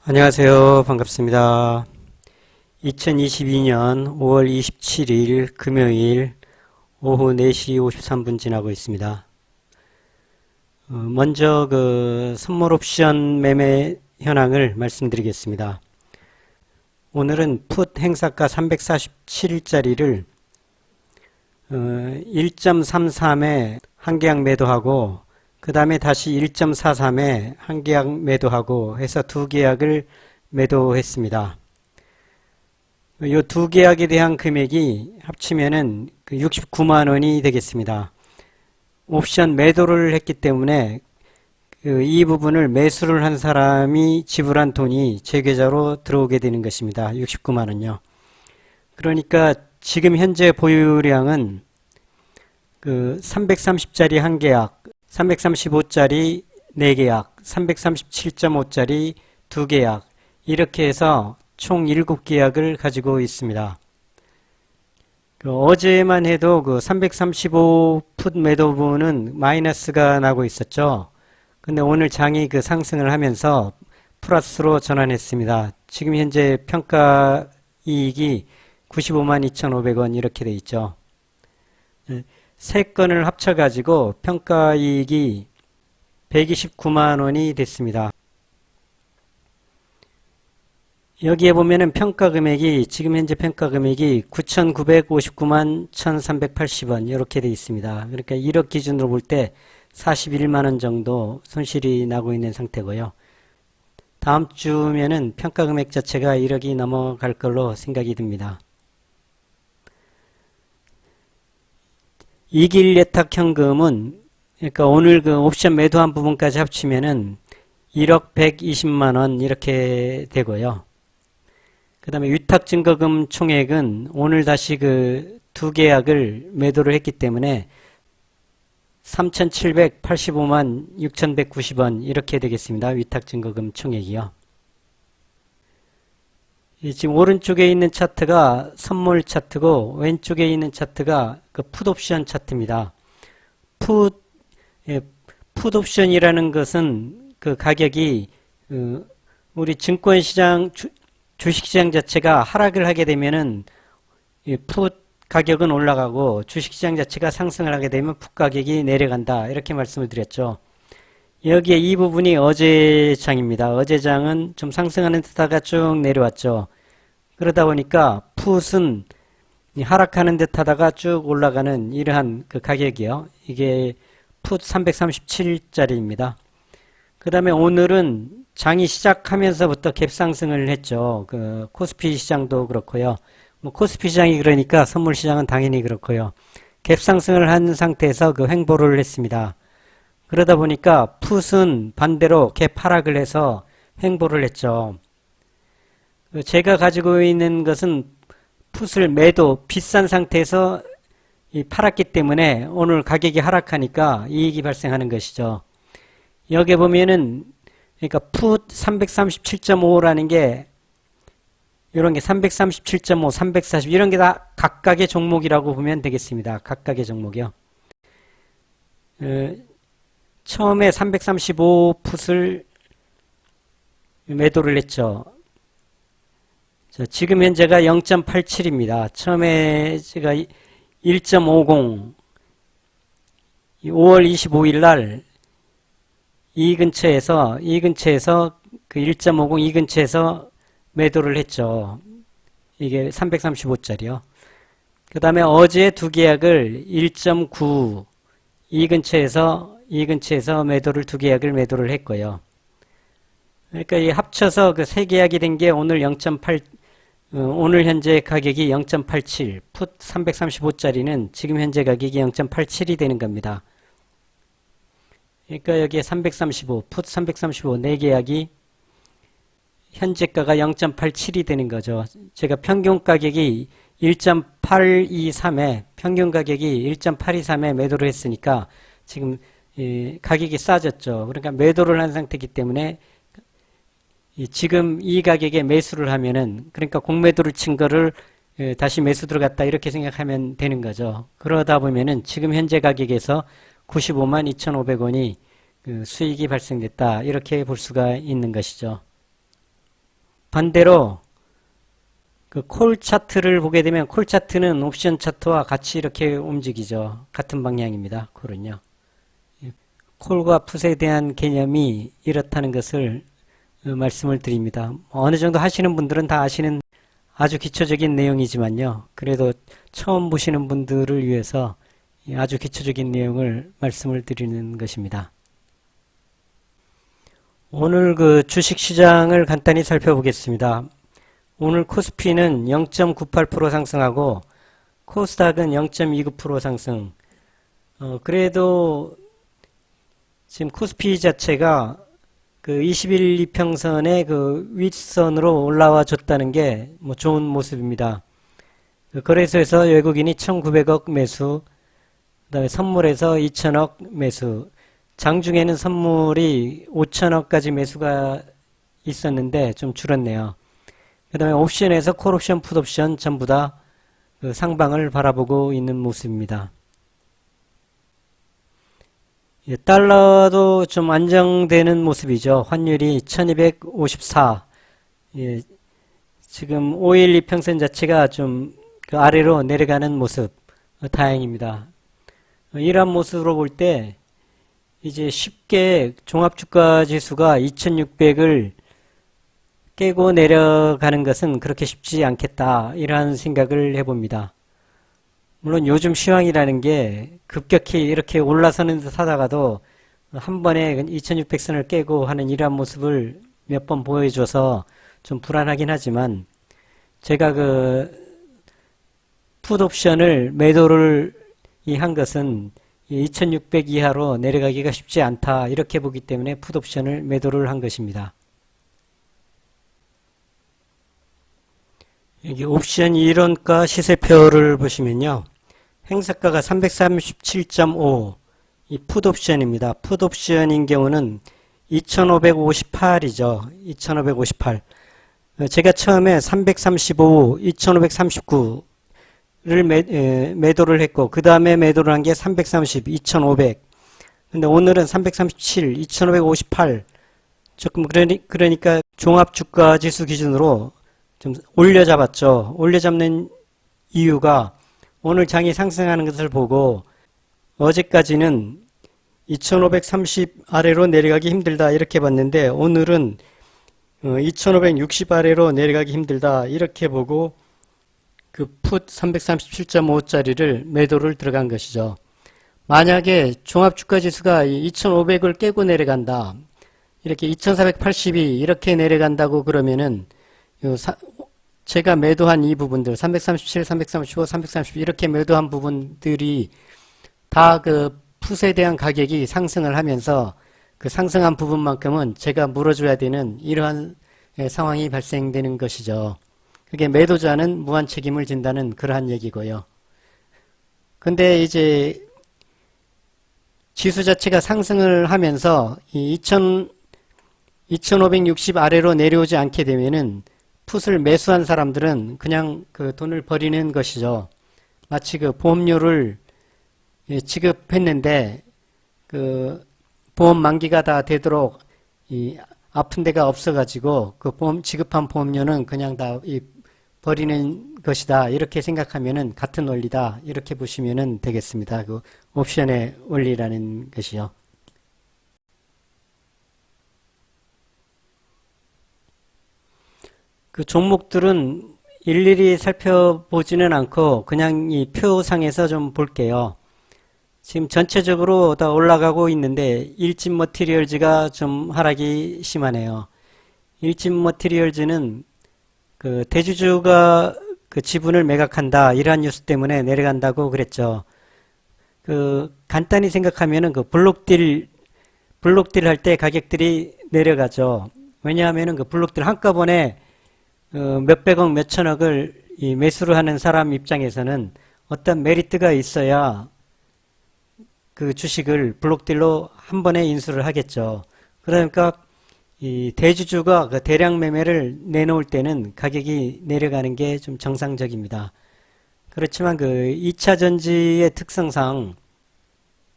안녕하세요. 반갑습니다. 2022년 5월 27일 금요일 오후 4시 53분 지나고 있습니다. 먼저 선물 옵션 매매 현황을 말씀드리겠습니다. 오늘은 풋 행사가 347일짜리를 1.33에 한 계약 매도하고 그 다음에 다시 1.43에 한 계약 매도하고 해서 두 계약을 매도했습니다. 이 두 계약에 대한 금액이 합치면은 69만 원이 되겠습니다. 옵션 매도를 했기 때문에 이 부분을 매수를 한 사람이 지불한 돈이 제 계좌로 들어오게 되는 것입니다. 69만 원요. 그러니까 지금 현재 보유량은 330짜리 한 계약, 335짜리 4계약, 337.5짜리 2계약 이렇게 해서 총 7계약을 가지고 있습니다. 어제만 해도 335풋 매도분은 마이너스가 나고 있었죠. 근데 오늘 장이 상승을 하면서 플러스로 전환했습니다. 지금 현재 평가 이익이 95만 2,500원 이렇게 돼 있죠. 세 건을 합쳐가지고 평가 이익이 129만 원이 됐습니다. 여기에 보면은 평가 금액이, 지금 현재 평가 금액이 9,959만 1,380원 이렇게 되어 있습니다. 그러니까 1억 기준으로 볼 때 41만 원 정도 손실이 나고 있는 상태고요. 다음 주면은 평가 금액 자체가 1억이 넘어갈 걸로 생각이 듭니다. 이길 예탁 현금은, 그러니까 오늘 옵션 매도한 부분까지 합치면은 1억 120만 원 이렇게 되고요. 그 다음에 위탁 증거금 총액은 오늘 다시 두 계약을 매도를 했기 때문에 3,785만 6,190원 이렇게 되겠습니다. 위탁 증거금 총액이요. 지금 오른쪽에 있는 차트가 선물 차트고 왼쪽에 있는 차트가 풋옵션 차트입니다. 풋옵션이라는 것은 가격이 우리 증권시장, 주식시장 자체가 하락을 하게 되면은 풋 가격은 올라가고 주식시장 자체가 상승을 하게 되면 풋 가격이 내려간다 이렇게 말씀을 드렸죠. 여기에 이 부분이 어제 장입니다. 어제 장은 좀 상승하는 듯하다가 쭉 내려왔죠. 그러다 보니까 풋은 하락하는 듯하다가 쭉 올라가는 이러한 가격이요. 이게 풋 337짜리입니다. 그 다음에 오늘은 장이 시작하면서부터 갭상승을 했죠. 코스피 시장도 그렇고요. 코스피 시장이 그러니까 선물 시장은 당연히 그렇고요. 갭상승을 한 상태에서 횡보를 했습니다. 그러다 보니까 풋은 반대로 갭 하락을 해서 횡보를 했죠. 제가 가지고 있는 것은 풋을 매도 비싼 상태에서 팔았기 때문에 오늘 가격이 하락하니까 이익이 발생하는 것이죠. 여기 보면은 그러니까 풋 337.5라는 게 이런 게 337.5, 340 이런 게 다 각각의 종목이라고 보면 되겠습니다. 각각의 종목이요. 처음에 335풋을 매도를 했죠. 지금 현재가 0.87입니다. 처음에 제가 1.50 5월 25일 날 이 근처에서 그 1.50 이 근처에서 매도를 했죠. 이게 335짜리요. 그 다음에 어제 두 계약을 1.9 이 근처에서 두 계약을 매도를 했고요. 그러니까 이 합쳐서 세 계약이 된 게 오늘 0.8 오늘 현재 가격이 0.87 풋 335짜리는 지금 현재 가격이 0.87이 되는 겁니다. 그러니까 여기에 335 풋 335 4계약이 현재가가 0.87이 되는 거죠. 제가 평균 가격이 1.823에 평균 가격이 1.823에 매도를 했으니까 지금 가격이 싸졌죠. 그러니까 매도를 한 상태이기 때문에 지금 이 가격에 매수를 하면은, 그러니까 공매도를 친 거를 다시 매수 들어갔다 이렇게 생각하면 되는 거죠. 그러다 보면은 지금 현재 가격에서 95만 2,500원이 수익이 발생됐다 이렇게 볼 수가 있는 것이죠. 반대로 그 콜 차트를 보게 되면 콜 차트는 옵션 차트와 같이 이렇게 움직이죠. 같은 방향입니다. 콜은요. 콜과 풋에 대한 개념이 이렇다는 것을 말씀을 드립니다. 어느 정도 하시는 분들은 다 아시는 아주 기초적인 내용이지만요. 그래도 처음 보시는 분들을 위해서 아주 기초적인 내용을 말씀을 드리는 것입니다. 오늘 그 주식시장을 간단히 살펴보겠습니다. 오늘 코스피는 0.98% 상승하고 코스닥은 0.29% 상승. 그래도 지금 코스피 자체가 그 21 이평선의 그 윗선으로 올라와 줬다는 게 뭐 좋은 모습입니다. 그 거래소에서 외국인이 1,900억 매수, 그다음에 선물에서 2,000억 매수. 장중에는 선물이 5,000억까지 매수가 있었는데 좀 줄었네요. 그 다음에 옵션에서 콜옵션, 풋옵션 전부 다 그 상방을 바라보고 있는 모습입니다. 달러도 좀 안정되는 모습이죠. 환율이 1254. 예, 지금 5일 이평선 자체가 좀 그 아래로 내려가는 모습. 다행입니다. 이러한 모습으로 볼 때 이제 쉽게 종합주가 지수가 2600을 깨고 내려가는 것은 그렇게 쉽지 않겠다. 이러한 생각을 해봅니다. 물론 요즘 시황이라는 게 급격히 이렇게 올라서는 듯 하다가도 한 번에 2600선을 깨고 하는 이러한 모습을 몇 번 보여줘서 좀 불안하긴 하지만 제가 그 풋옵션을 매도를 한 것은 2600 이하로 내려가기가 쉽지 않다. 이렇게 보기 때문에 풋옵션을 매도를 한 것입니다. 여기 옵션 이론가 시세표를 보시면요. 행사가가 337.5, 이 풋옵션입니다. 풋옵션인 경우는 2558이죠. 2558. 제가 처음에 335, 2539를 매도를 했고, 그 다음에 매도를 한 게 330, 2500. 근데 오늘은 337, 2558. 조금 그러니까 종합주가지수 기준으로 좀 올려잡았죠. 올려잡는 이유가 오늘 장이 상승하는 것을 보고 어제까지는 2530 아래로 내려가기 힘들다 이렇게 봤는데 오늘은 2560 아래로 내려가기 힘들다 이렇게 보고 그 풋 337.5짜리를 매도를 들어간 것이죠. 만약에 종합주가지수가 2500을 깨고 내려간다. 이렇게 2482 이렇게 내려간다고 그러면은 제가 매도한 이 부분들 337, 335, 330 이렇게 매도한 부분들이 다 그 풋에 대한 가격이 상승을 하면서 그 상승한 부분만큼은 제가 물어줘야 되는 이러한 상황이 발생되는 것이죠. 그게 매도자는 무한 책임을 진다는 그러한 얘기고요. 근데 이제 지수 자체가 상승을 하면서 이 2560 아래로 내려오지 않게 되면은 풋을 매수한 사람들은 그냥 그 돈을 버리는 것이죠. 마치 그 보험료를 지급했는데 그 보험 만기가 다 되도록 이 아픈 데가 없어가지고 그 지급한 보험료는 그냥 다 버리는 것이다. 이렇게 생각하면은 같은 원리다. 이렇게 보시면은 되겠습니다. 그 옵션의 원리라는 것이요. 그 종목들은 일일이 살펴보지는 않고 그냥 이 표상에서 좀 볼게요. 지금 전체적으로 다 올라가고 있는데 일진 머티리얼즈가 좀 하락이 심하네요. 일진 머티리얼즈는 그 대주주가 그 지분을 매각한다 이러한 뉴스 때문에 내려간다고 그랬죠. 그 간단히 생각하면은 그 블록딜 할 때 가격들이 내려가죠. 왜냐하면은 그 블록딜 한꺼번에 몇백억, 몇천억을 매수를 하는 사람 입장에서는 어떤 메리트가 있어야 그 주식을 블록딜로 한 번에 인수를 하겠죠. 그러니까 이 대주주가 그 대량 매매를 내놓을 때는 가격이 내려가는 게 좀 정상적입니다. 그렇지만 그 2차 전지의 특성상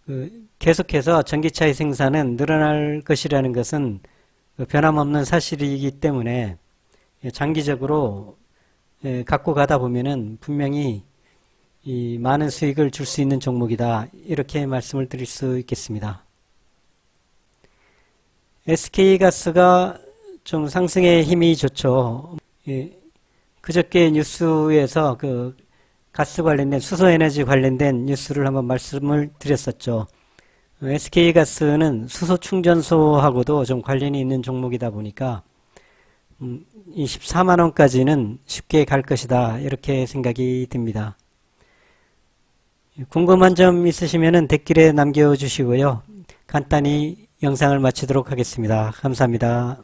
그 계속해서 전기차의 생산은 늘어날 것이라는 것은 변함없는 사실이기 때문에 장기적으로 갖고 가다 보면은 분명히 이 많은 수익을 줄 수 있는 종목이다. 이렇게 말씀을 드릴 수 있겠습니다. SK가스가 좀 상승의 힘이 좋죠. 그저께 뉴스에서 그 가스 관련된 수소에너지 관련된 뉴스를 한번 말씀을 드렸었죠. SK가스는 수소 충전소하고도 좀 관련이 있는 종목이다 보니까 24만 원까지는 쉽게 갈 것이다. 이렇게 생각이 듭니다. 궁금한 점 있으시면 댓글에 남겨주시고요. 간단히 영상을 마치도록 하겠습니다. 감사합니다.